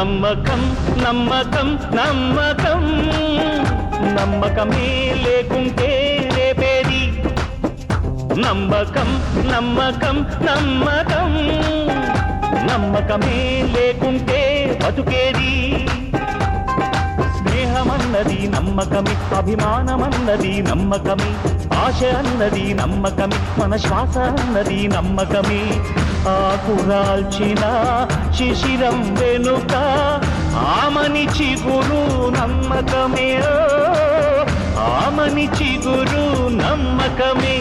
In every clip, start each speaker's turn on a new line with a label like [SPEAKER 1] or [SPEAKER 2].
[SPEAKER 1] నమ్మకం నమ్మకం నమ్మకం నమ్మకమే లేకుంటే రేపేది నమ్మకం నమ్మకం నమ్మకం నమ్మకమే లేకుంటే బతుకేది స్నేహమన్నది నమ్మకమే అభిమానమన్నది నమ్మకమే ఆశ అన్నది నమ్మకమే మన శ్వాస అన్నది నమ్మకమే ఆకురాల్చిన శిశిరం వెనుక ఆమని చిగురు నమ్మకమే ఆమని చిగురు నమ్మకమే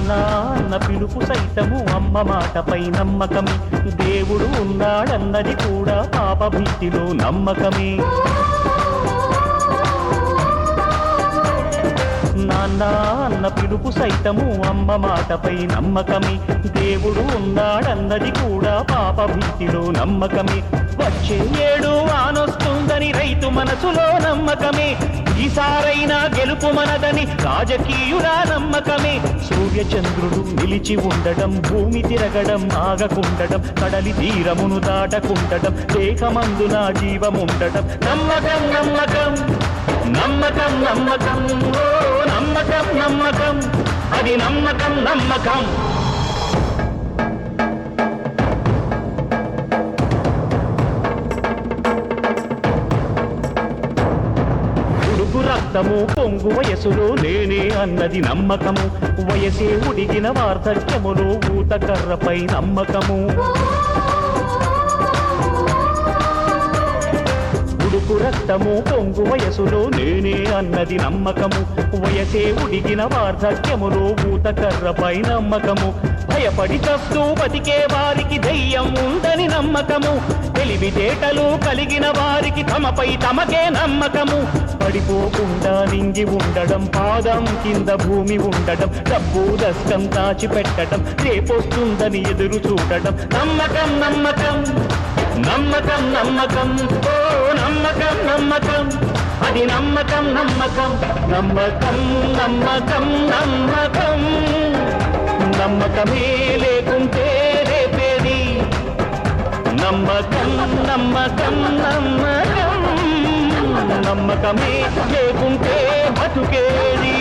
[SPEAKER 1] నాన్న పిలుపు సైతము అమ్మ మాటపై నమ్మకమే దేవుడు ఉన్నాడన్నది కూడా పాప భీతిలో నమ్మకమే నాన్న పిలుపు సైతము అమ్మ మాటపై నమ్మకమే దేవుడు ఉన్నాడన్నది కూడా పాప భీతిలో నమ్మకమే వచ్చే ఏడు ఆనొస్తుందని రైతు మనసులో నమ్మకమే ఈసారైనా గెలుపు మనదని రాజకీయుల నమ్మకమే సూర్యచంద్రుడు నిలిచి ఉండడం భూమి తిరగడం ఆగకుండడం కడలి తీరమును దాటకుండడం దేహమందున జీవముండడం నమ్మకం నమ్మకం నమ్మకం నమ్మకం ఓ నమ్మకం నమ్మకం అది నమ్మకం నమ్మకం రక్తము పొంగు వయసులో నేనే అన్నది నమ్మకము వయసే ఉడిగిన వార్ధక్యములో ఊతకర్రపై నమ్మకము ఉడుకు రక్తము పొంగు వయసులో నేనే అన్నది నమ్మకము వయసే ఉడిగిన వార్ధక్యములో ఊతకర్రపై నమ్మకము భయపడి చస్తూ బతికే వారికి ధైర్యం ఉందని నమ్మకము తెలివితేటలు కలిగిన వారికి తమపై తమకే నమ్మకము పడిపోకుండా నింగి ఉండడం పాదం కింద భూమి ఉండడం డబ్బు దస్తం దాచిపెట్టడం రేపొస్తుందని ఎదురు చూడడం నమ్మకం నమ్మకం నమ్మకం నమ్మకం ఓ నమ్మకం నమ్మకం అది నమ్మకం నమ్మకం నమ్మకం నమ్మకం నమ్మకం నమ్మకమే లేకుంటే రేపేది నమ్మకం నమ్మకం నమ్మకం నమ్మకమే లేకుంటే బతుకేది